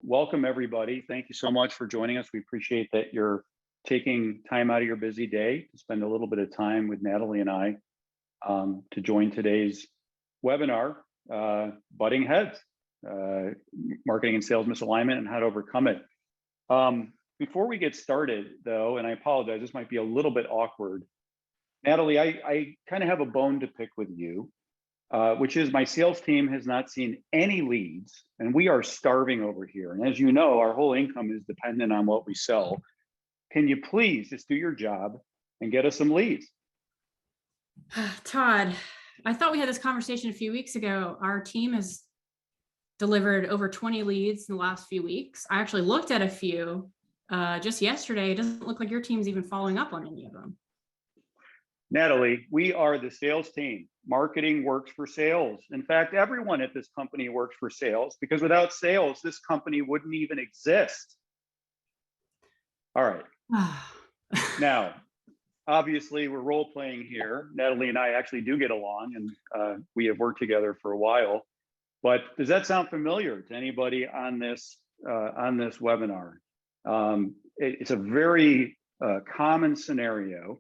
welcome everybody. Thank you so much for joining us. We appreciate that you're taking time out of your busy day to spend a little bit of time with Natalie and I to join today's webinar, Butting Heads, Marketing and Sales Misalignment and How to Overcome It. Before we get started though, and I apologize, this might be a little bit awkward. Natalie, I kind of have a bone to pick with you. Which is my sales team has not seen any leads and we are starving over here. And as you know, our whole income is dependent on what we sell. Can you please just do your job and get us some leads? Todd, I thought we had this conversation a few weeks ago. Our team has delivered over 20 leads in the last few weeks. I actually looked at a few just yesterday. It doesn't look like your team's even following up on any of them. Natalie, we are the sales team. Marketing works for sales. In fact, everyone at this company works for sales because without sales, this company wouldn't even exist. All right. Now, obviously, we're role playing here. Natalie and I actually do get along and we have worked together for a while. But does that sound familiar to anybody on this webinar? It's a very common scenario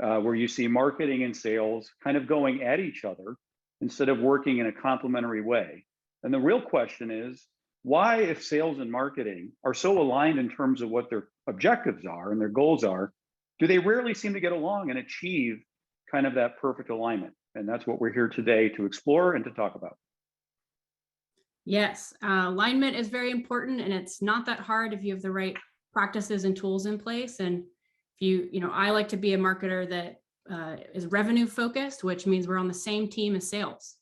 where you see marketing and sales kind of going at each other instead of working in a complementary way. And the real question is, why, if sales and marketing are so aligned in terms of what their objectives are and their goals are, do they rarely seem to get along and achieve kind of that perfect alignment? And that's what we're here today to explore and to talk about. Yes, alignment is very important and it's not that hard if you have the right practices and tools in place. And I like to be a marketer that is revenue focused, which means we're on the same team as sales.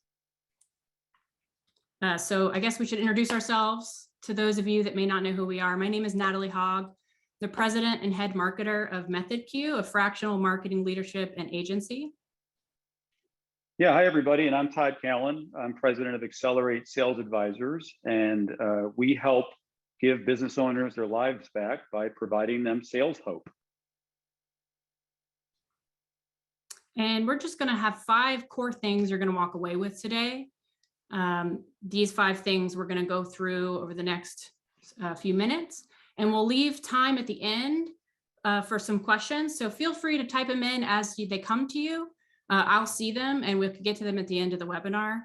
So I guess we should introduce ourselves to those of you that may not know who we are. My name is Natalie Hogg, the president and head marketer of MethodQ, a fractional marketing leadership and agency. Yeah, hi everybody, and I'm Todd Callen. I'm president of Accelerate Sales Advisors, and we help give business owners their lives back by providing them sales hope. And we're just going to have 5 core things you're going to walk away with today. These 5 things we're going to go through over the next few minutes, and we'll leave time at the end for some questions. So feel free to type them in as they come to you. I'll see them and we'll get to them at the end of the webinar.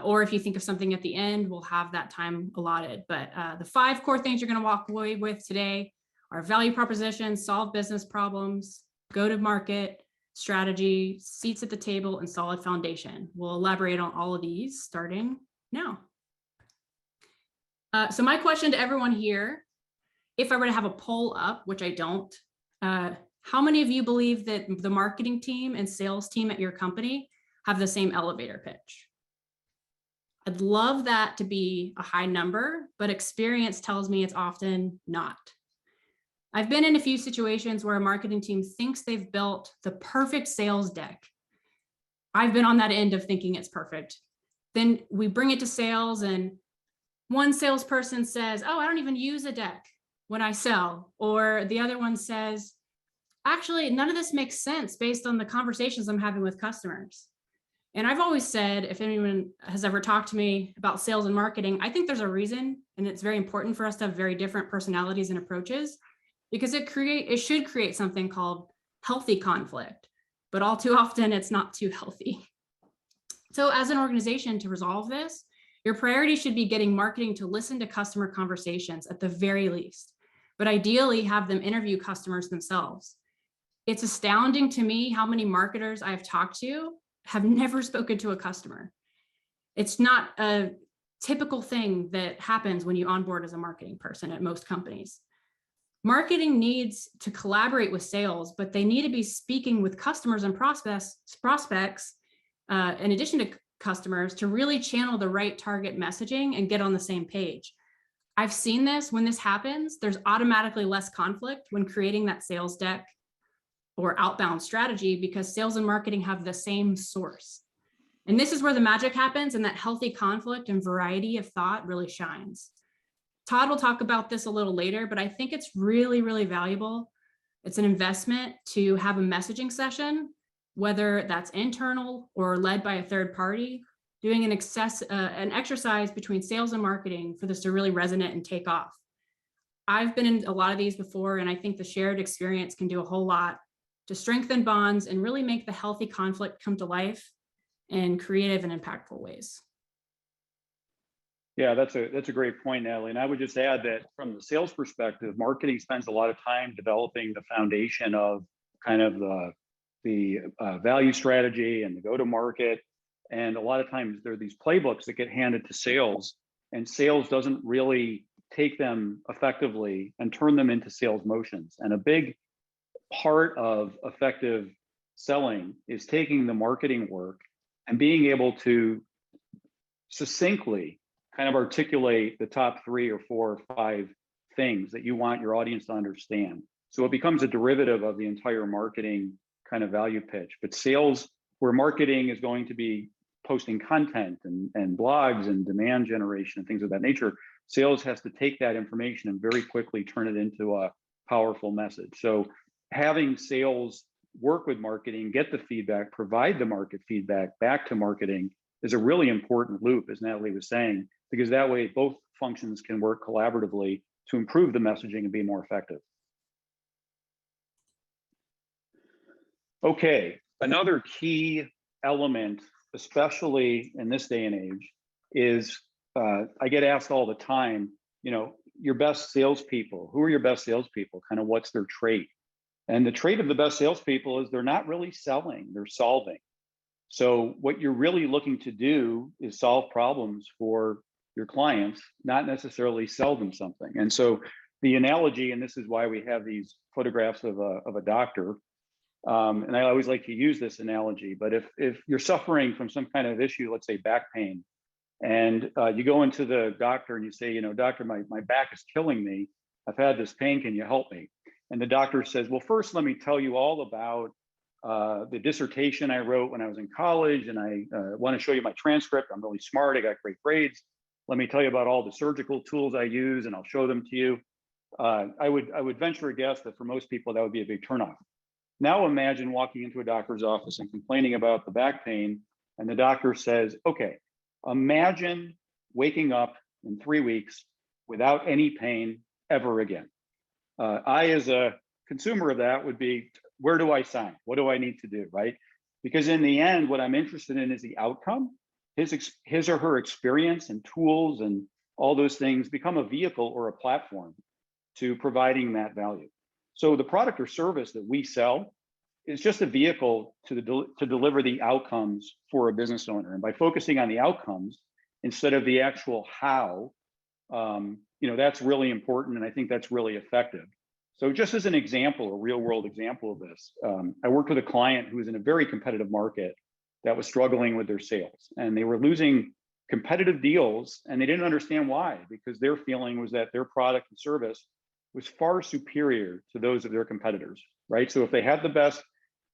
Or if you think of something at the end, we'll have that time allotted. But the 5 core things you're going to walk away with today are value proposition, solve business problems, go to market, strategy, seats at the table, and solid foundation. We'll elaborate on all of these starting now. So my question to everyone here, if I were to have a poll up, which I don't, how many of you believe that the marketing team and sales team at your company have the same elevator pitch? I'd love that to be a high number, but experience tells me it's often not. I've been in a few situations where a marketing team thinks they've built the perfect sales deck. I've been on that end of thinking it's perfect. Then we bring it to sales and one salesperson says, oh, I don't even use a deck when I sell. Or the other one says, actually, none of this makes sense based on the conversations I'm having with customers. And I've always said, if anyone has ever talked to me about sales and marketing, I think there's a reason, and it's very important for us to have very different personalities and approaches, because it should create something called healthy conflict, but all too often it's not too healthy. So as an organization, to resolve this, your priority should be getting marketing to listen to customer conversations at the very least, but ideally have them interview customers themselves. It's astounding to me how many marketers I've talked to have never spoken to a customer. It's not a typical thing that happens when you onboard as a marketing person at most companies. Marketing needs to collaborate with sales, but they need to be speaking with customers and prospects in addition to customers to really channel the right target messaging and get on the same page. I've seen this. When this happens, there's automatically less conflict when creating that sales deck or outbound strategy because sales and marketing have the same source. And this is where the magic happens and that healthy conflict and variety of thought really shines. Todd will talk about this a little later, but I think it's really, really valuable. It's an investment to have a messaging session, whether that's internal or led by a third party, doing an exercise between sales and marketing for this to really resonate and take off. I've been in a lot of these before, and I think the shared experience can do a whole lot to strengthen bonds and really make the healthy conflict come to life in creative and impactful ways. Yeah, that's a great point, Natalie. And I would just add that from the sales perspective, marketing spends a lot of time developing the foundation of kind of the value strategy and the go-to-market. And a lot of times there are these playbooks that get handed to sales, and sales doesn't really take them effectively and turn them into sales motions. And a big part of effective selling is taking the marketing work and being able to succinctly kind of articulate the top 3 or 4 or 5 things that you want your audience to understand. So it becomes a derivative of the entire marketing kind of value pitch. But sales, where marketing is going to be posting content and blogs and demand generation and things of that nature, sales has to take that information and very quickly turn it into a powerful message. So having sales work with marketing, get the feedback, provide the market feedback back to marketing is a really important loop, as Natalie was saying, because that way both functions can work collaboratively to improve the messaging and be more effective. Okay, another key element, especially in this day and age, is I get asked all the time, your best salespeople, who are your best salespeople? Kind of what's their trait? And the trait of the best salespeople is they're not really selling, they're solving. So what you're really looking to do is solve problems for your clients, not necessarily sell them something. And so the analogy, and this is why we have these photographs of a doctor, and I always like to use this analogy, but if you're suffering from some kind of issue, let's say back pain, and you go into the doctor and you say, doctor, my back is killing me. I've had this pain, can you help me? And the doctor says, well, first, let me tell you all about the dissertation I wrote when I was in college, and I want to show you my transcript. I'm really smart, I got great grades. Let me tell you about all the surgical tools I use, and I'll show them to you. I would venture a guess that for most people, that would be a big turnoff. Now imagine walking into a doctor's office and complaining about the back pain, and the doctor says, okay, imagine waking up in 3 weeks without any pain ever again. I, as a consumer of that, would be, where do I sign? What do I need to do, right? Because in the end, what I'm interested in is the outcome. His or her experience and tools and all those things become a vehicle or a platform to providing that value. So the product or service that we sell is just a vehicle to deliver the outcomes for a business owner. And by focusing on the outcomes instead of the actual how, that's really important. And I think that's really effective. So just as an example, a real world example of this, I worked with a client who was in a very competitive market that was struggling with their sales, and they were losing competitive deals, and they didn't understand why, because their feeling was that their product and service was far superior to those of their competitors, right? So if they had the best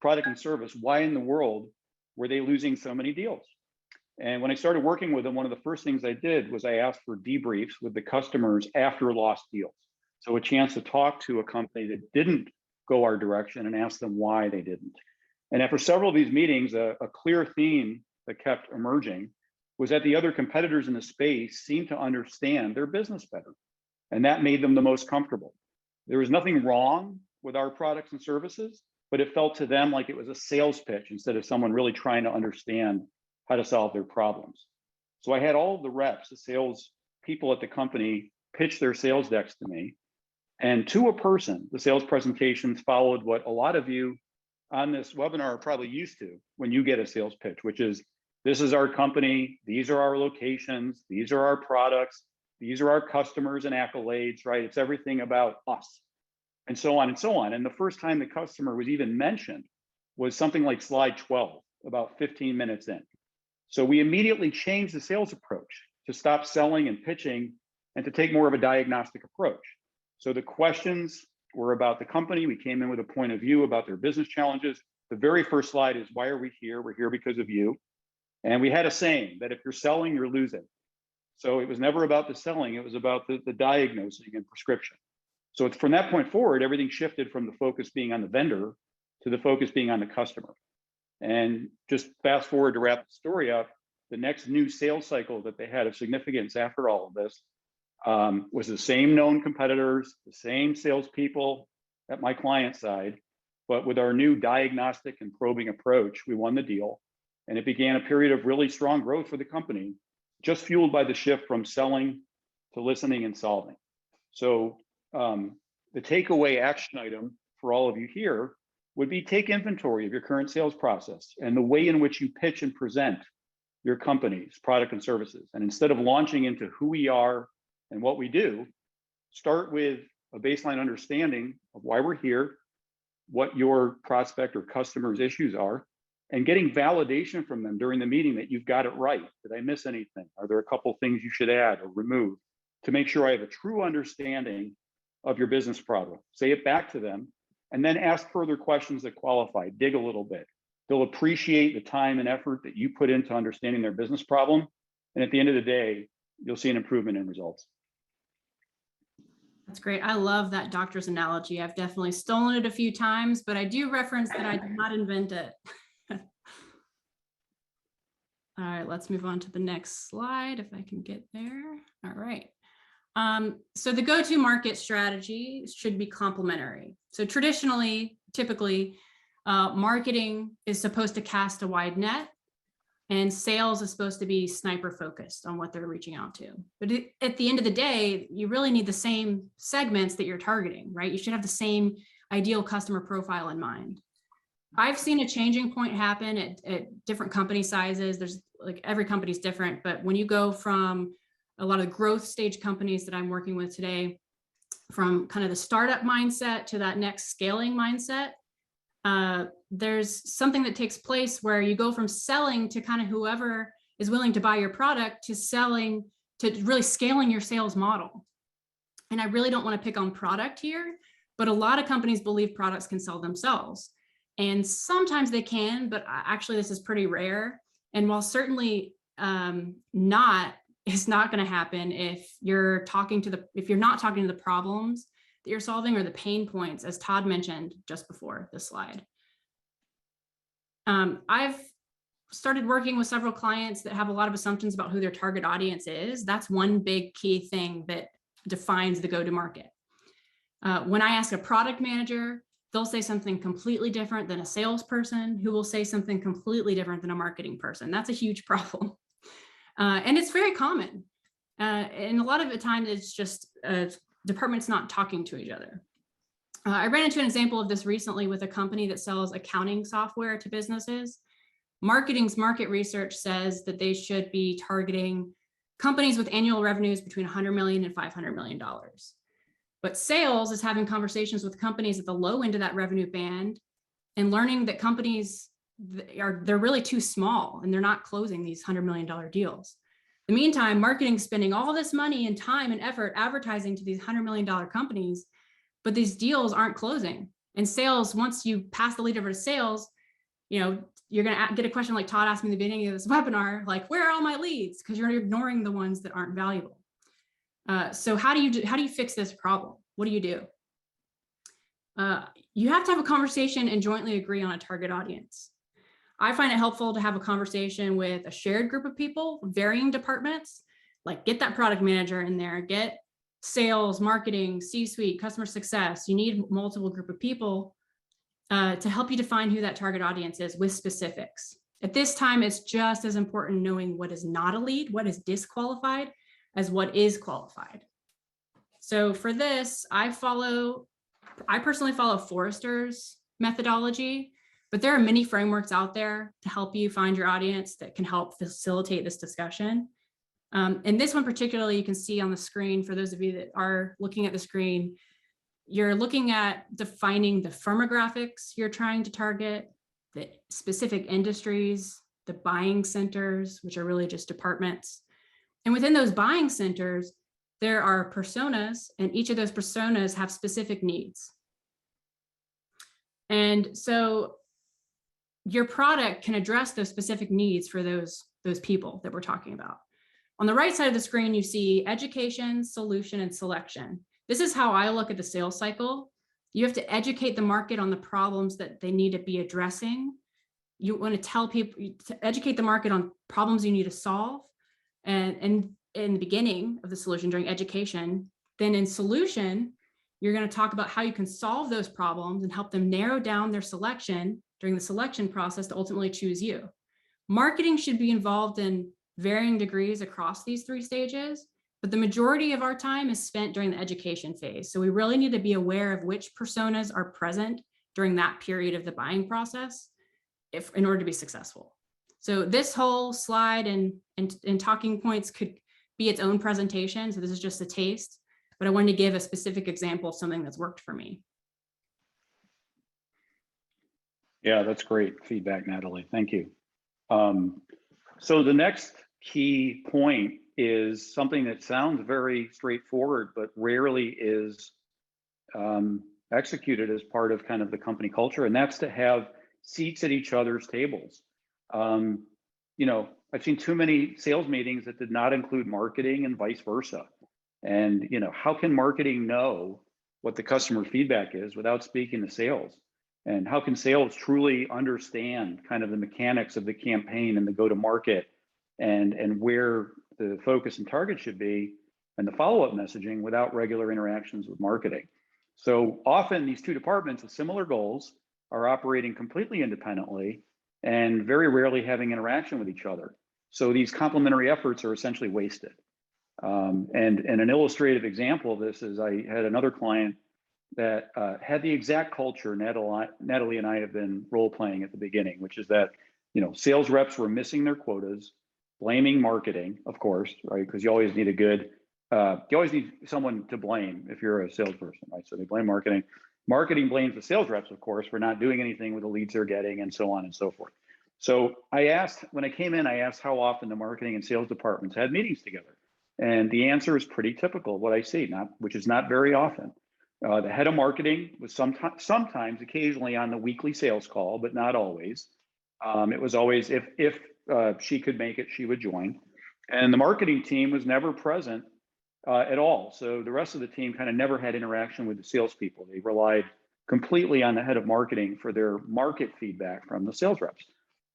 product and service, why in the world were they losing so many deals? And when I started working with them, one of the first things I did was I asked for debriefs with the customers after lost deals. So a chance to talk to a company that didn't go our direction and ask them why they didn't. And after several of these meetings, a clear theme that kept emerging was that the other competitors in the space seemed to understand their business better. And that made them the most comfortable. There was nothing wrong with our products and services, but it felt to them like it was a sales pitch instead of someone really trying to understand how to solve their problems. So I had all of the reps, the sales people at the company, pitch their sales decks to me. And to a person, the sales presentations followed what a lot of you on this webinar are probably used to when you get a sales pitch, which is, this is our company, these are our locations, these are our products, these are our customers and accolades, right? It's everything about us, and so on and so on. And the first time the customer was even mentioned was something like slide 12, about 15 minutes in. So we immediately changed the sales approach to stop selling and pitching and to take more of a diagnostic approach. So the questions were about the company. We came in with a point of view about their business challenges. The very first slide is, why are we here? We're here because of you. And we had a saying that if you're selling, you're losing. So it was never about the selling, it was about the diagnosing and prescription. So from that point forward, everything shifted from the focus being on the vendor to the focus being on the customer. And just fast forward to wrap the story up, the next new sales cycle that they had of significance after all of this was the same known competitors, the same salespeople at my client side, but with our new diagnostic and probing approach, we won the deal. And it began a period of really strong growth for the company, just fueled by the shift from selling to listening and solving. So the takeaway action item for all of you here would be take inventory of your current sales process and the way in which you pitch and present your company's product and services. And instead of launching into who we are and what we do, start with a baseline understanding of why we're here, what your prospect or customer's issues are, and getting validation from them during the meeting that you've got it right. Did I miss anything? Are there a couple things you should add or remove to make sure I have a true understanding of your business problem? Say it back to them, and then ask further questions that qualify. Dig a little bit. They'll appreciate the time and effort that you put into understanding their business problem. And at the end of the day, you'll see an improvement in results. That's great. I love that doctor's analogy. I've definitely stolen it a few times, but I do reference that I did not invent it. All right, let's move on to the next slide if I can get there. All right. So the go-to-market strategy should be complementary. So traditionally, typically, marketing is supposed to cast a wide net, and sales is supposed to be sniper focused on what they're reaching out to. But at the end of the day, you really need the same segments that you're targeting, right? You should have the same ideal customer profile in mind. I've seen a changing point happen at different company sizes. There's like every company's different, but when you go from a lot of the growth stage companies that I'm working with today, from kind of the startup mindset to that next scaling mindset, there's something that takes place where you go from selling to kind of whoever is willing to buy your product to selling to really scaling your sales model. And I really don't want to pick on product here, but a lot of companies believe products can sell themselves. And sometimes they can, but actually this is pretty rare. And while certainly it's not going to happen if you're not talking to the problems that you're solving or the pain points, as Todd mentioned just before this slide. I've started working with several clients that have a lot of assumptions about who their target audience is. That's one big key thing that defines the go-to-market. When I ask a product manager, they'll say something completely different than a salesperson who will say something completely different than a marketing person. That's a huge problem. And it's very common. And a lot of the time it's just departments not talking to each other. I ran into an example of this recently with a company that sells accounting software to businesses. Marketing's market research says that they should be targeting companies with annual revenues between $100 million and $500 million. But sales is having conversations with companies at the low end of that revenue band and learning that companies they're really too small and they're not closing these $100 million deals. In the meantime, marketing's spending all this money and time and effort advertising to these $100 million companies, but these deals aren't closing. And sales, once you pass the lead over to sales, you're going to get a question like Todd asked me in the beginning of this webinar, like, where are all my leads? Because you're ignoring the ones that aren't valuable. So how do you fix this problem? What do? You have to have a conversation and jointly agree on a target audience. I find it helpful to have a conversation with a shared group of people, varying departments, like get that product manager in there, get sales, marketing, C-suite, customer success. You need multiple group of people to help you define who that target audience is with specifics. At this time, it's just as important knowing what is not a lead, what is disqualified, as what is qualified. So for this, I personally follow Forrester's methodology, but there are many frameworks out there to help you find your audience that can help facilitate this discussion. And this one particularly, you can see on the screen, for those of you that are looking at the screen, you're looking at defining the firmographics you're trying to target, the specific industries, the buying centers, which are really just departments. And within those buying centers, there are personas, and each of those personas have specific needs. And so your product can address those specific needs for those people that we're talking about. On the right side of the screen, you see education, solution, and selection. This is how I look at the sales cycle. You have to educate the market on the problems that they need to be addressing. you want to tell people, to educate the market on problems you need to solve. And in the beginning of the solution, during education, then in solution, you're going to talk about how you can solve those problems and help them narrow down their selection during the selection process to ultimately choose you. Marketing should be involved in varying degrees across these 3 stages, but the majority of our time is spent during the education phase. So we really need to be aware of which personas are present during that period of the buying process in order to be successful. So this whole slide and talking points could be its own presentation. So this is just a taste, but I wanted to give a specific example of something that's worked for me. Yeah, that's great feedback, Natalie. Thank you. So the next key point is something that sounds very straightforward, but rarely is executed as part of kind of the company culture, and that's to have seats at each other's tables. You know, I've seen too many sales meetings that did not include marketing and vice versa. And, you know, how can marketing know what the customer feedback is without speaking to sales? And how can sales truly understand kind of the mechanics of the campaign and the go-to-market and where the focus and target should be and the follow-up messaging without regular interactions with marketing? So often these 2 departments with similar goals are operating completely independently and very rarely having interaction with each other. So these complementary efforts are essentially wasted. And an illustrative example of this is I had another client that had the exact culture Natalie and I have been role playing at the beginning, which is that, you know, sales reps were missing their quotas, blaming marketing, of course, right? Because you always need you always need someone to blame if you're a salesperson, right? So they blame marketing. Marketing blames the sales reps, of course, for not doing anything with the leads they're getting and so on and so forth. So I asked, when I came in, I asked how often the marketing and sales departments had meetings together. And the answer is pretty typical of what I see, which is not very often. The head of marketing was sometimes occasionally on the weekly sales call, but not always. It was always if she could make it, she would join. And the marketing team was never present at all. So the rest of the team kind of never had interaction with the salespeople. They relied completely on the head of marketing for their market feedback from the sales reps.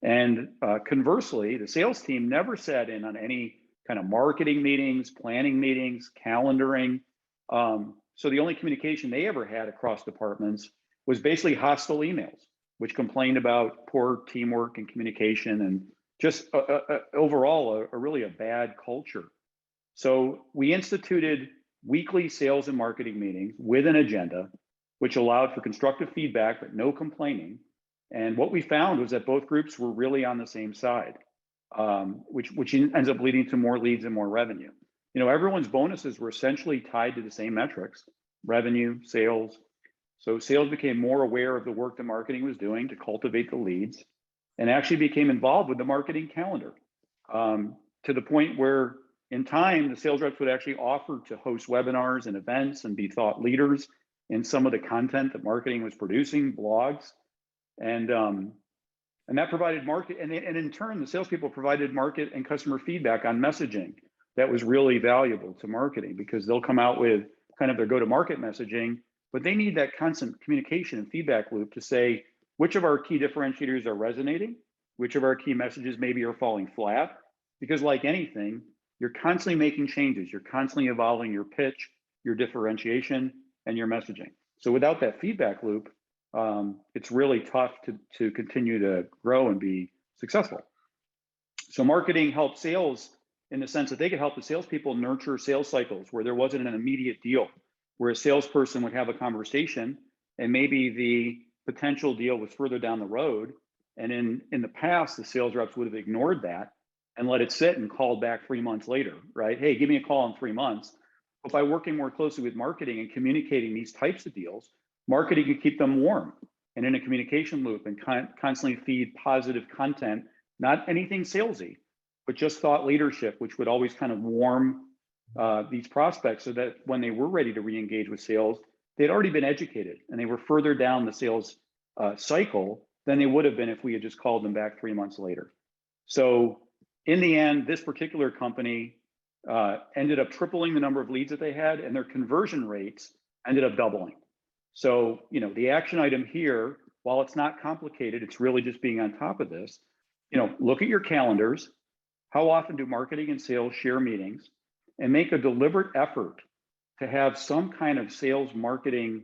And conversely, the sales team never sat in on any kind of marketing meetings, planning meetings, calendaring. So the only communication they ever had across departments was basically hostile emails, which complained about poor teamwork and communication and just overall really a bad culture. So we instituted weekly sales and marketing meetings with an agenda, which allowed for constructive feedback, but no complaining. And what we found was that both groups were really on the same side, which ends up leading to more leads and more revenue. You know, everyone's bonuses were essentially tied to the same metrics: revenue, sales. So sales became more aware of the work the marketing was doing to cultivate the leads, and actually became involved with the marketing calendar, to the point where in time, the sales reps would actually offer to host webinars and events and be thought leaders in some of the content that marketing was producing, blogs. And that provided market, and in turn, the salespeople provided market and customer feedback on messaging that was really valuable to marketing, because they'll come out with kind of their go-to-market messaging, but they need that constant communication and feedback loop to say which of our key differentiators are resonating, which of our key messages maybe are falling flat, because like anything, you're constantly making changes, you're constantly evolving your pitch, your differentiation, and your messaging. So without that feedback loop, it's really tough to continue to grow and be successful. So marketing helped sales in the sense that they could help the salespeople nurture sales cycles where there wasn't an immediate deal, where a salesperson would have a conversation and maybe the potential deal was further down the road. And in the past, the sales reps would have ignored that and let it sit and called back 3 months later, right? Hey, give me a call in 3 months. But by working more closely with marketing and communicating these types of deals, marketing can keep them warm and in a communication loop and constantly feed positive content, not anything salesy, but just thought leadership, which would always kind of warm these prospects so that when they were ready to re-engage with sales, they'd already been educated and they were further down the sales cycle than they would have been if we had just called them back 3 months later. So in the end, this particular company ended up tripling the number of leads that they had, and their conversion rates ended up doubling. So, you know, the action item here while it's not complicated, it's really just being on top of this. Look at your calendars. How often do marketing and sales share meetings? And make a deliberate effort to have some kind of sales marketing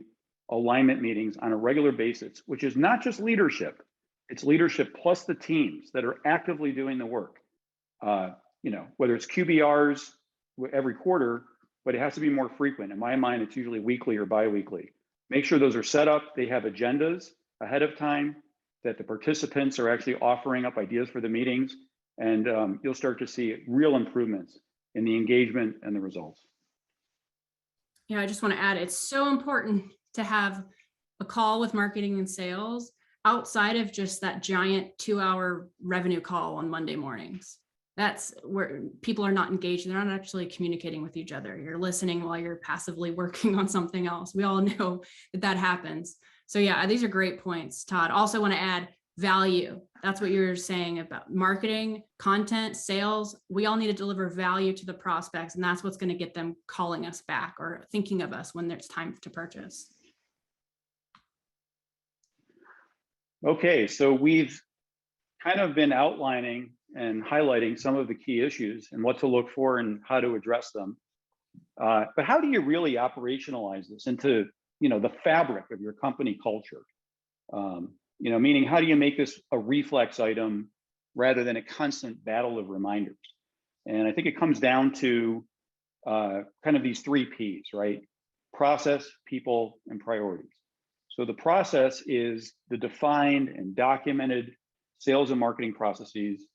alignment meetings on a regular basis, which is not just leadership, it's leadership plus the teams that are actively doing the work. Whether it's QBRs every quarter, but it has to be more frequent. In my mind, it's usually weekly or bi-weekly. Make sure those are set up, they have agendas ahead of time, that the participants are actually offering up ideas for the meetings, and you'll start to see real improvements in the engagement and the results. Yeah, I just want to add, it's so important to have a call with marketing and sales outside of just that giant 2-hour revenue call on Monday mornings. That's where people are not engaged. They're not actually communicating with each other. You're listening while you're passively working on something else. We all know that happens. So yeah, these are great points, Todd. Also want to add value. That's what you're saying about marketing, content, sales. We all need to deliver value to the prospects, and that's what's going to get them calling us back or thinking of us when it's time to purchase. Okay, so we've kind of been outlining and highlighting some of the key issues and what to look for and how to address them. But how do you really operationalize this into, the fabric of your company culture? Meaning, how do you make this a reflex item rather than a constant battle of reminders? And I think it comes down to kind of these 3 Ps, right? Process, people, and priorities. So the process is the defined and documented sales and marketing processes,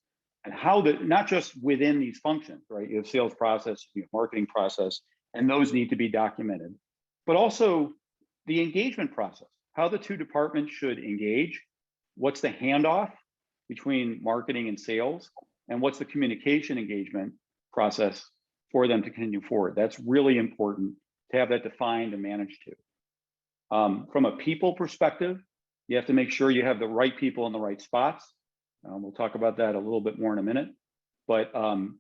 and how not just within these functions, right? You have sales process, you have marketing process, and those need to be documented, but also the engagement process, how the 2 departments should engage, what's the handoff between marketing and sales, and what's the communication engagement process for them to continue forward. That's really important to have that defined and managed to. From a people perspective, you have to make sure you have the right people in the right spots. We'll talk about that a little bit more in a minute. But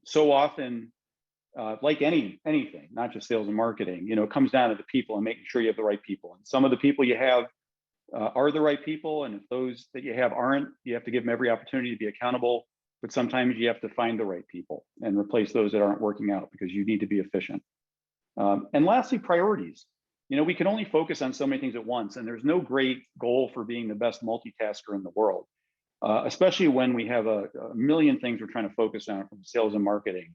so often, like anything, not just sales and marketing, it comes down to the people and making sure you have the right people. And some of the people you have are the right people, and if those that you have aren't, you have to give them every opportunity to be accountable. But sometimes you have to find the right people and replace those that aren't working out, because you need to be efficient. And lastly, priorities. We can only focus on so many things at once, and there's no great goal for being the best multitasker in the world, especially when we have a million things we're trying to focus on from a sales and marketing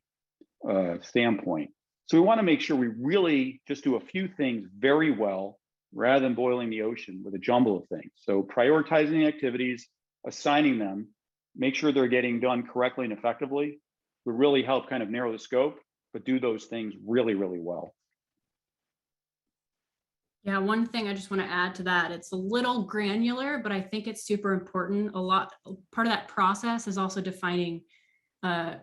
standpoint. So we want to make sure we really just do a few things very well, rather than boiling the ocean with a jumble of things. So prioritizing the activities, assigning them, make sure they're getting done correctly and effectively would really help kind of narrow the scope, but do those things really, really well. Yeah, one thing I just want to add to that, it's a little granular, but I think it's super important. Part of that process is also defining the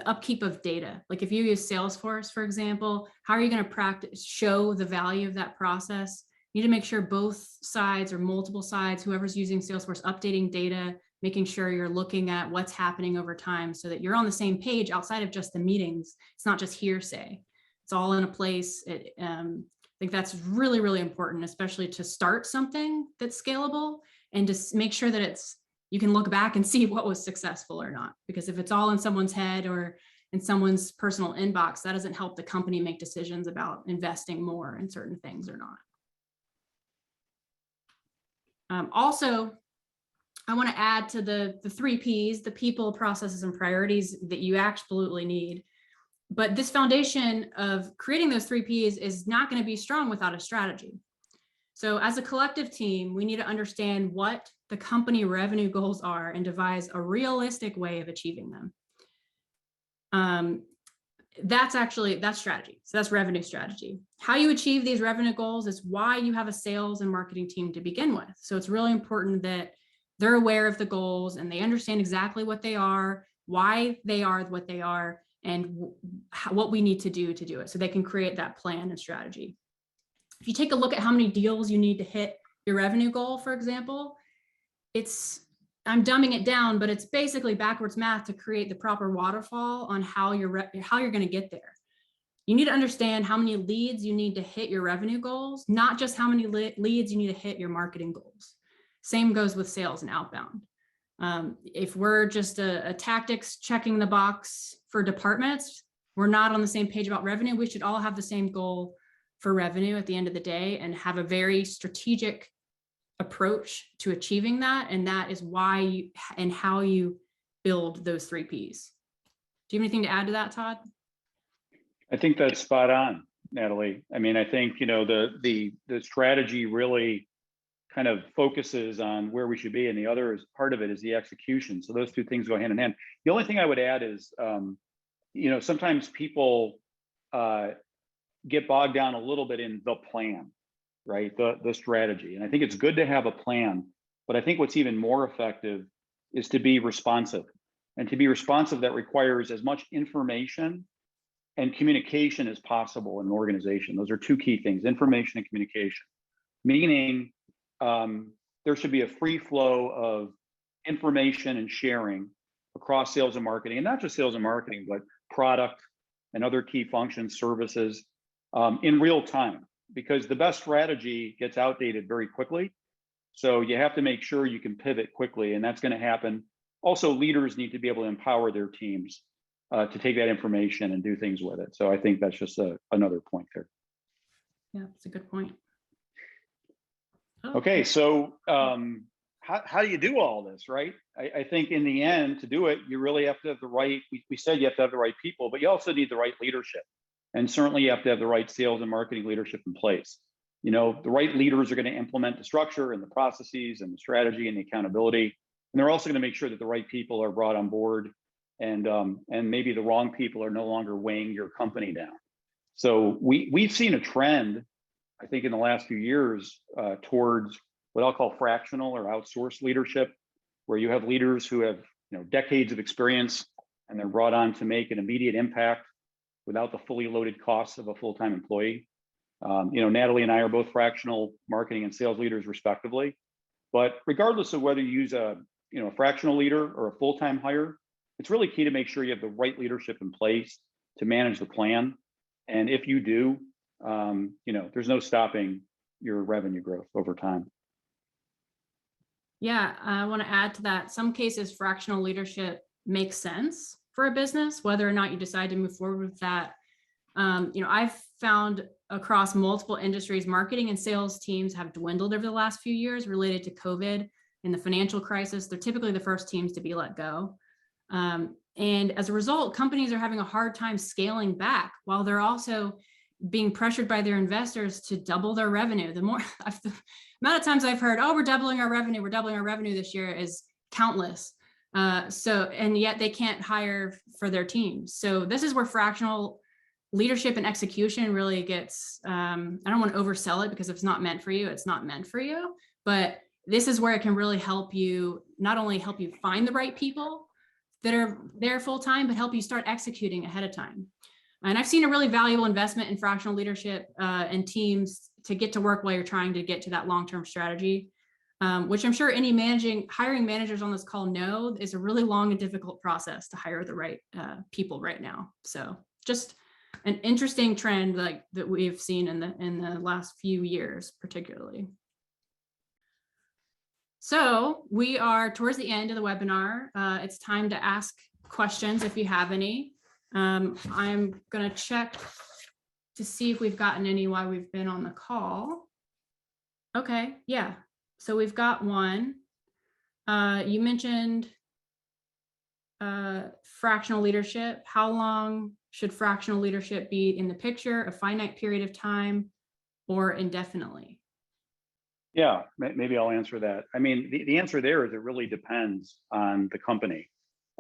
upkeep of data. Like if you use Salesforce, for example, how are you going to show the value of that process? You need to make sure both sides or multiple sides, whoever's using Salesforce, updating data, making sure you're looking at what's happening over time so that you're on the same page outside of just the meetings. It's not just hearsay. It's all in a place. I think that's really, really important, especially to start something that's scalable and to make sure that you can look back and see what was successful or not. Because if it's all in someone's head or in someone's personal inbox, that doesn't help the company make decisions about investing more in certain things or not. Also, I want to add to the 3 Ps, the people, processes, and priorities that you absolutely need. But this foundation of creating those 3 Ps is not going to be strong without a strategy. So as a collective team, we need to understand what the company revenue goals are and devise a realistic way of achieving them. That's strategy. So that's revenue strategy. How you achieve these revenue goals is why you have a sales and marketing team to begin with. So it's really important that they're aware of the goals and they understand exactly what they are, why they are what they are, and what we need to do it, so they can create that plan and strategy. If you take a look at how many deals you need to hit your revenue goal, for example, I'm dumbing it down, but it's basically backwards math to create the proper waterfall on how you're going to get there. You need to understand how many leads you need to hit your revenue goals, not just how many leads you need to hit your marketing goals. Same goes with sales and outbound. If we're just a tactics checking the box for departments, we're not on the same page about revenue. We should all have the same goal for revenue at the end of the day and have a very strategic approach to achieving that. And that is why you and how you build those 3 Ps. Do you have anything to add to that, Todd? I think that's spot on, Natalie. I mean, I think, you know, the strategy really kind of focuses on where we should be, and the other is part of it is the execution. So those 2 things go hand in hand. The only thing I would add is, you know, sometimes people get bogged down a little bit in the plan, right? The strategy. And I think it's good to have a plan, but I think what's even more effective is to be responsive. And to be responsive, that requires as much information and communication as possible in an organization. Those are 2 key things: information and communication. Meaning, there should be a free flow of information and sharing across sales and marketing, and not just sales and marketing, but product and other key functions, services, in real time, because the best strategy gets outdated very quickly. So you have to make sure you can pivot quickly, and that's going to happen. Also, leaders need to be able to empower their teams to take that information and do things with it. So I think that's just another point there. Yeah, that's a good point. Okay, so how do you do all this, right? I think in the end, to do it, you really have to have the right, we said you have to have the right people, but you also need the right leadership. And certainly you have to have the right sales and marketing leadership in place. You know, the right leaders are going to implement the structure and the processes and the strategy and the accountability. And they're also going to make sure that the right people are brought on board, and maybe the wrong people are no longer weighing your company down. So we've seen a trend, I think, in the last few years towards what I'll call fractional or outsourced leadership, where you have leaders who have, you know, decades of experience, and they're brought on to make an immediate impact without the fully loaded costs of a full-time employee. You know, Natalie and I are both fractional marketing and sales leaders, respectively. But regardless of whether you use a fractional leader or a full-time hire, it's really key to make sure you have the right leadership in place to manage the plan. And if you do, you know, there's no stopping your revenue growth over time. Yeah, I want to add to that. Some cases, fractional leadership makes sense for a business, whether or not you decide to move forward with that. You know, I've found across multiple industries, marketing and sales teams have dwindled over the last few years related to COVID and the financial crisis. They're typically the first teams to be let go. And as a result, companies are having a hard time scaling back while they're also being pressured by their investors to double their revenue. The amount of times I've heard, oh, we're doubling our revenue this year is countless. And yet they can't hire for their teams. So this is where fractional leadership and execution really gets, I don't want to oversell it, because if it's not meant for you, it's not meant for you. But this is where it can really help you, not only help you find the right people that are there full time, but help you start executing ahead of time. And I've seen a really valuable investment in fractional leadership and teams to get to work while you're trying to get to that long-term strategy, which I'm sure any hiring managers on this call know is a really long and difficult process to hire the right people right now. So just an interesting trend like that we've seen in the last few years, particularly. So we are towards the end of the webinar. It's time to ask questions if you have any. I'm going to check to see if we've gotten any while we've been on the call. Okay, yeah. So we've got one. You mentioned fractional leadership. How long should fractional leadership be in the picture? A finite period of time or indefinitely? Yeah, maybe I'll answer that. I mean, the answer there is it really depends on the company.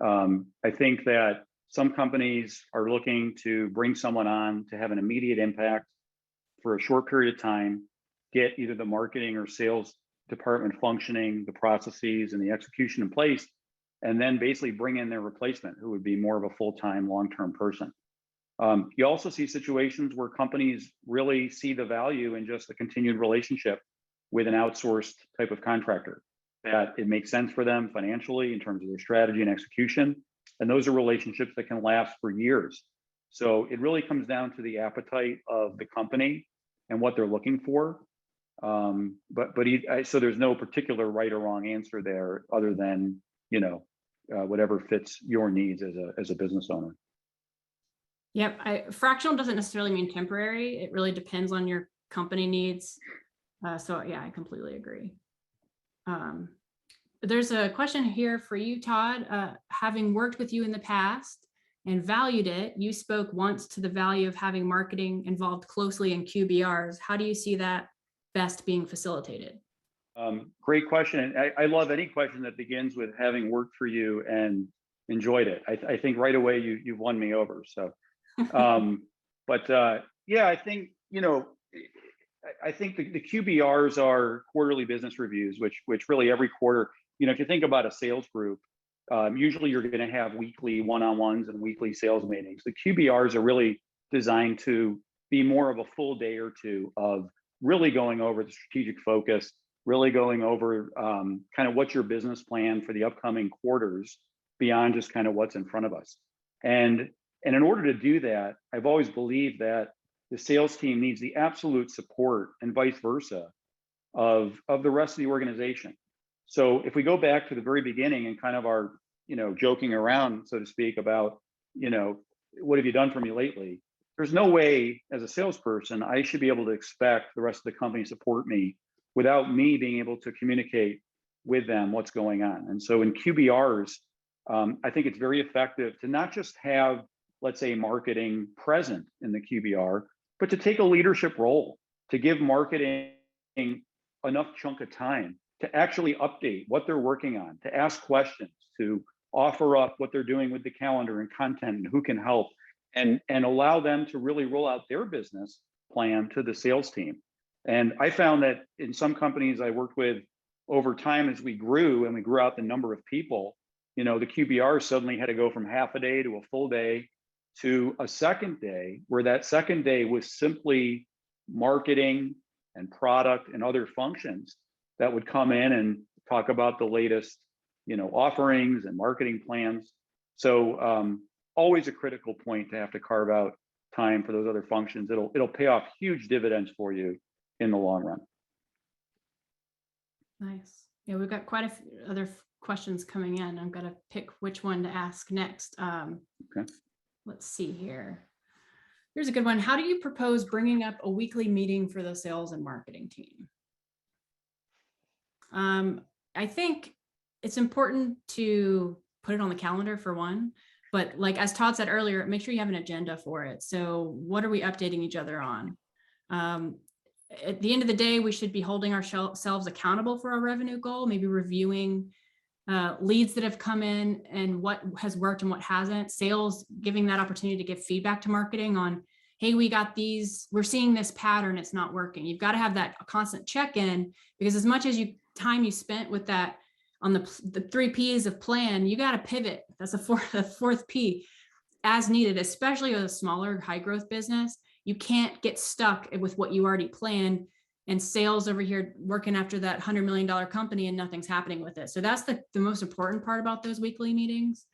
I think that some companies are looking to bring someone on to have an immediate impact for a short period of time, get either the marketing or sales department functioning, the processes and the execution in place, and then basically bring in their replacement, who would be more of a full-time, long-term person. You also see situations where companies really see the value in just a continued relationship with an outsourced type of contractor, that it makes sense for them financially in terms of their strategy and execution. And those are relationships that can last for years. So it really comes down to the appetite of the company and what they're looking for. So there's no particular right or wrong answer there, other than whatever fits your needs as a business owner. Yep, fractional doesn't necessarily mean temporary. It really depends on your company needs. So yeah, I completely agree. There's a question here for you, Todd. Having worked with you in the past and valued it, you spoke once to the value of having marketing involved closely in QBRs. How do you see that best being facilitated? Great question. And I love any question that begins with having worked for you and enjoyed it. I think right away you've won me over. So, yeah, I think, I think the QBRs are quarterly business reviews, which really every quarter, if you think about a sales group, usually you're going to have weekly one-on-ones and weekly sales meetings. The QBRs are really designed to be more of a full day or two of really going over the strategic focus, really going over kind of what's your business plan for the upcoming quarters beyond just kind of what's in front of us. And in order to do that, I've always believed that the sales team needs the absolute support and vice versa of the rest of the organization. So if we go back to the very beginning and kind of our, joking around, so to speak, about, what have you done for me lately? There's no way as a salesperson, I should be able to expect the rest of the company to support me without me being able to communicate with them what's going on. And so in QBRs, I think it's very effective to not just have, let's say, marketing present in the QBR, but to take a leadership role, to give marketing enough chunk of time to actually update what they're working on, to ask questions, to offer up what they're doing with the calendar and content and who can help, and allow them to really roll out their business plan to the sales team. And I found that in some companies I worked with over time, as we grew and we grew out the number of people, the QBR suddenly had to go from half a day to a full day to a second day, where that second day was simply marketing and product and other functions that would come in and talk about the latest, offerings and marketing plans. So always a critical point to have to carve out time for those other functions. It'll pay off huge dividends for you in the long run. Nice. Yeah, we've got quite a few other questions coming in. I'm gonna pick which one to ask next. Okay. Let's see here. Here's a good one. How do you propose bringing up a weekly meeting for the sales and marketing team? I think it's important to put it on the calendar for one, but like as Todd said earlier, make sure you have an agenda for it. So what are we updating each other on? At the end of the day, we should be holding ourselves accountable for our revenue goal, maybe reviewing leads that have come in and what has worked and what hasn't. Sales, giving that opportunity to give feedback to marketing on, hey, we got these, we're seeing this pattern, it's not working. You've got to have that constant check-in, because as much as time you spent with that on the 3 P's of plan, you got to pivot. That's the fourth P as needed, especially with a smaller high growth business. You can't get stuck with what you already planned, and sales over here working after that $100 million company and nothing's happening with it. So that's the most important part about those weekly meetings.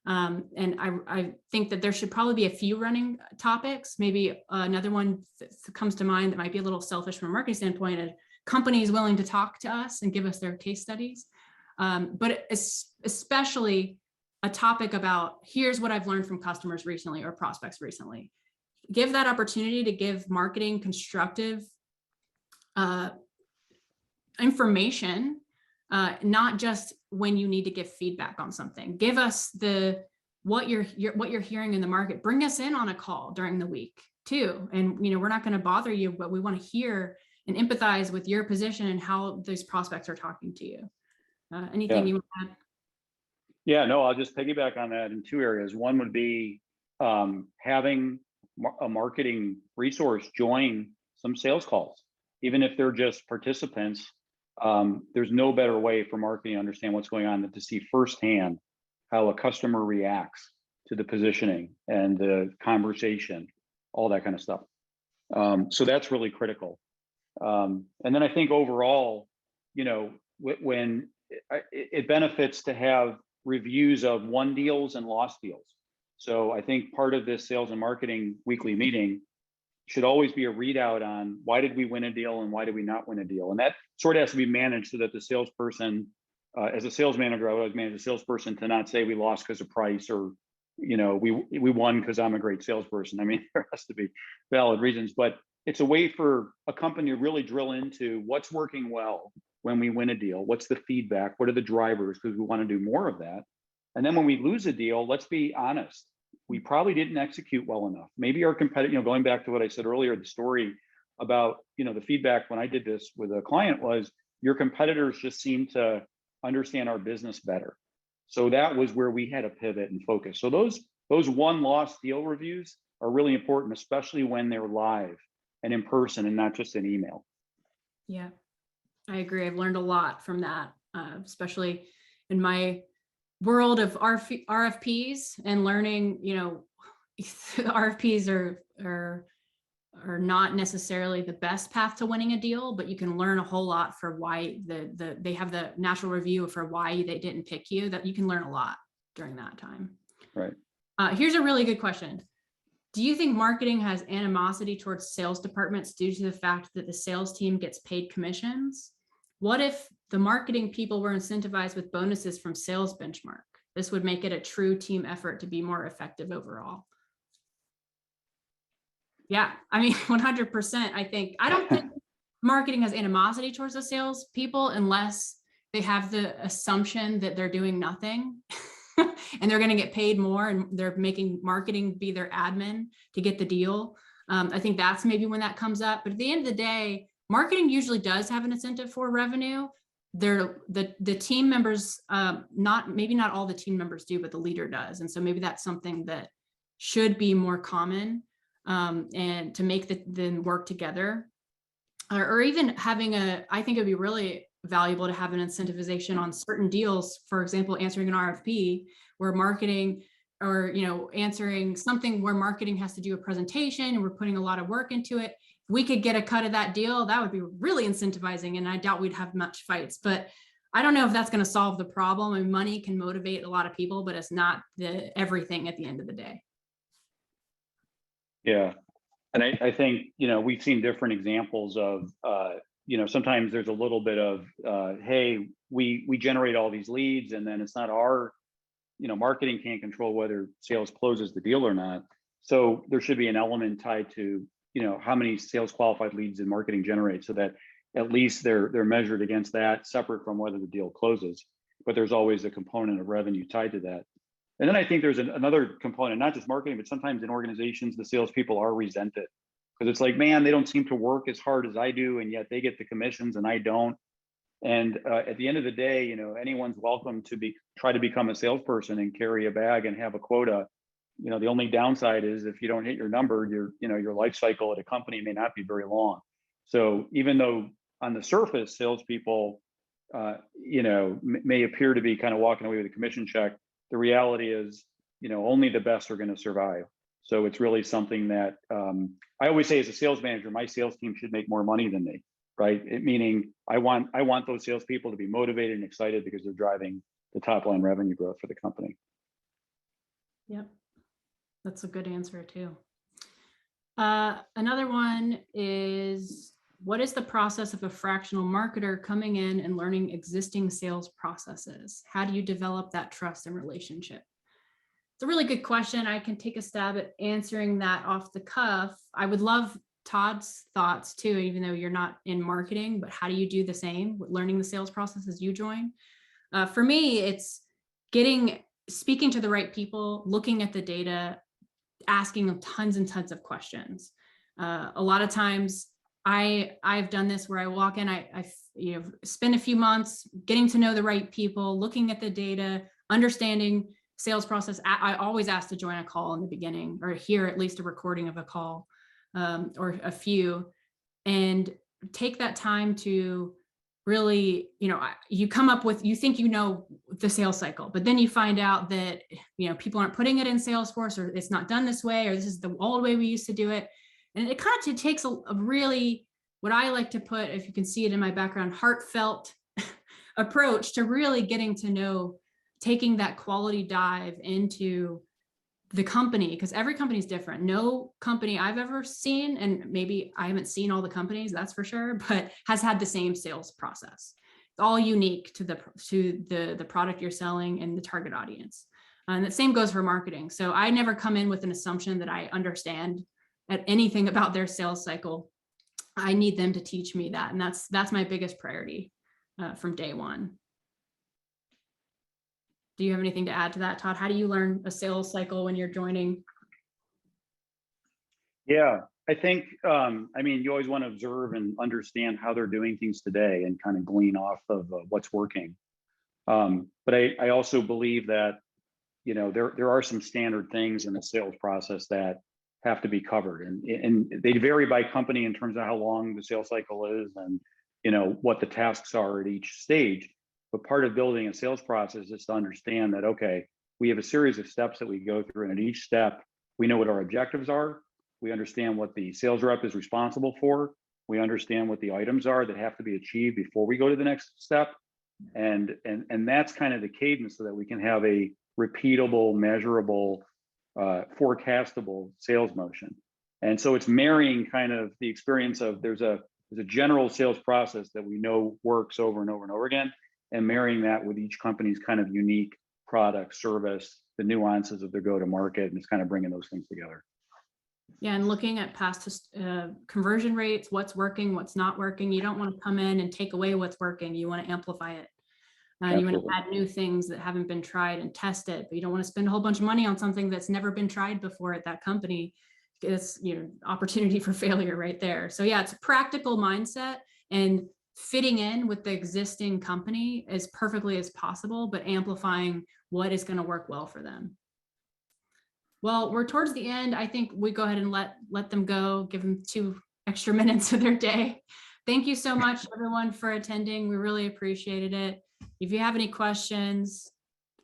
And I think that there should probably be a few running topics. Maybe another one that comes to mind that might be a little selfish from a marketing standpoint, a company is willing to talk to us and give us their case studies. But especially a topic about, here's what I've learned from customers recently or prospects recently. Give that opportunity to give marketing constructive information, not just when you need to give feedback on something. Give us what you're hearing in the market. Bring us in on a call during the week too. And we're not going to bother you, but we want to hear and empathize with your position and how those prospects are talking to you. Anything you want to add? Yeah, no, I'll just piggyback on that in 2 areas. One would be having a marketing resource join some sales calls, even if they're just participants. There's no better way for marketing to understand what's going on than to see firsthand how a customer reacts to the positioning and the conversation, all that kind of stuff. So that's really critical. And then I think overall, when it benefits to have reviews of won deals and lost deals. So I think part of this sales and marketing weekly meeting should always be a readout on why did we win a deal and why did we not win a deal. And that sort of has to be managed so that the salesperson, as a sales manager, I would always manage a salesperson to not say we lost because of price or, we won because I'm a great salesperson. I mean, there has to be valid reasons, but it's a way for a company to really drill into what's working well when we win a deal. What's the feedback? What are the drivers? Because we want to do more of that. And then when we lose a deal, let's be honest. We probably didn't execute well enough. Maybe our competitor, going back to what I said earlier, the story about, the feedback when I did this with a client was your competitors just seem to understand our business better. So that was where we had to pivot and focus. So those won-loss deal reviews are really important, especially when they're live and in person and not just an email. Yeah, I agree. I've learned a lot from that, especially in my world of RFPs and learning, RFPs are not necessarily the best path to winning a deal, but you can learn a whole lot for why they have the natural review for why they didn't pick you, that you can learn a lot during that time. Right. Here's a really good question. Do you think marketing has animosity towards sales departments due to the fact that the sales team gets paid commissions? What if the marketing people were incentivized with bonuses from sales benchmark? This would make it a true team effort to be more effective overall. Yeah, I mean, 100%. I don't think marketing has animosity towards the sales people unless they have the assumption that they're doing nothing and they're going to get paid more and they're making marketing be their admin to get the deal. I think that's maybe when that comes up. But at the end of the day, marketing usually does have an incentive for revenue. The team members, maybe not all the team members do, but the leader does. And so maybe that's something that should be more common. And to make them work together, or even having I think it'd be really valuable to have an incentivization on certain deals. For example, answering an RFP where marketing, or answering something where marketing has to do a presentation and we're putting a lot of work into it. If we could get a cut of that deal, that would be really incentivizing, and I doubt we'd have much fights. But I don't know if that's going to solve the problem. I mean, money can motivate a lot of people, but it's not everything at the end of the day. Yeah. And I think, we've seen different examples of, sometimes there's a little bit of, hey, we generate all these leads and then it's not our, marketing can't control whether sales closes the deal or not. So there should be an element tied to, how many sales qualified leads did marketing generate, so that at least they're measured against that, separate from whether the deal closes. But there's always a component of revenue tied to that. And then I think there's another component, not just marketing, but sometimes in organizations, the salespeople are resented because it's like, man, they don't seem to work as hard as I do, and yet they get the commissions and I don't. And at the end of the day, anyone's welcome to try to become a salesperson and carry a bag and have a quota. The only downside is if you don't hit your number, your life cycle at a company may not be very long. So even though on the surface, salespeople, may appear to be kind of walking away with a commission check, the reality is, only the best are going to survive. So it's really something that I always say as a sales manager, my sales team should make more money than me, right? Meaning I want those salespeople to be motivated and excited because they're driving the top line revenue growth for the company. Yep, that's a good answer too. Another one is, what is the process of a fractional marketer coming in and learning existing sales processes? How do you develop that trust and relationship? It's a really good question. I can take a stab at answering that off the cuff. I would love Todd's thoughts too, even though you're not in marketing, but how do you do the same with learning the sales process as you join? For me, it's speaking to the right people, looking at the data, asking them tons and tons of questions. A lot of times I've done this where I walk in, I spend a few months getting to know the right people, looking at the data, understanding sales process. I always ask to join a call in the beginning, or hear at least a recording of a call, or a few, and take that time to really, you come up with, you think the sales cycle, but then you find out that, people aren't putting it in Salesforce, or it's not done this way, or this is the old way we used to do it. And it kind of takes a really, what I like to put, if you can see it in my background, heartfelt approach to really getting to know, taking that quality dive into the company, because every company is different. No company I've ever seen, and maybe I haven't seen all the companies, that's for sure, but has had the same sales process. It's all unique to the product you're selling and the target audience. And the same goes for marketing. So I never come in with an assumption that I understand anything about their sales cycle. I need them to teach me that. And that's my biggest priority from day one. Do you have anything to add to that, Todd? How do you learn a sales cycle when you're joining? Yeah, I think, I mean, you always want to observe and understand how they're doing things today and kind of glean off of what's working. But I also believe that, you know, there are some standard things in the sales process that have to be covered, and they vary by company in terms of how long the sales cycle is and, you know, what the tasks are at each stage. But part of building a sales process is to understand that, okay, we have a series of steps that we go through, and at each step, we know what our objectives are. We understand what the sales rep is responsible for. We understand what the items are that have to be achieved before we go to the next step. And that's kind of the cadence so that we can have a repeatable, measurable, forecastable sales motion. And so it's marrying kind of the experience of there's a general sales process that we know works over and over and over again, and marrying that with each company's kind of unique product, service, the nuances of their go-to-market, and it's kind of bringing those things together. Yeah, and looking at past conversion rates, what's working, what's not working. You don't want to come in and take away what's working. You want to amplify it. You want to add new things that haven't been tried and test it, but you don't want to spend a whole bunch of money on something that's never been tried before at that company. It's, you know, opportunity for failure right there. So yeah, it's a practical mindset and fitting in with the existing company as perfectly as possible, but amplifying what is going to work well for them. Well, we're towards the end. I think we go ahead and let them go, give them 2 extra minutes of their day. Thank you so much, everyone, for attending. We really appreciated it. If you have any questions,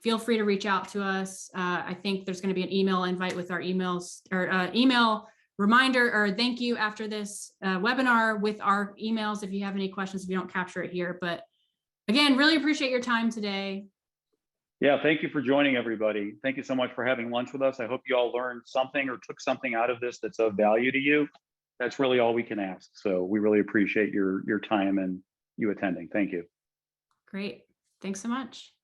feel free to reach out to us. I think there's going to be an email invite with our emails, or email reminder or thank you after this webinar with our emails if you have any questions, if you don't capture it here. But again, really appreciate your time today. Yeah, thank you for joining, everybody. Thank you so much for having lunch with us. I hope you all learned something or took something out of this that's of value to you. That's really all we can ask. So we really appreciate your time and you attending. Thank you. Great. Thanks so much.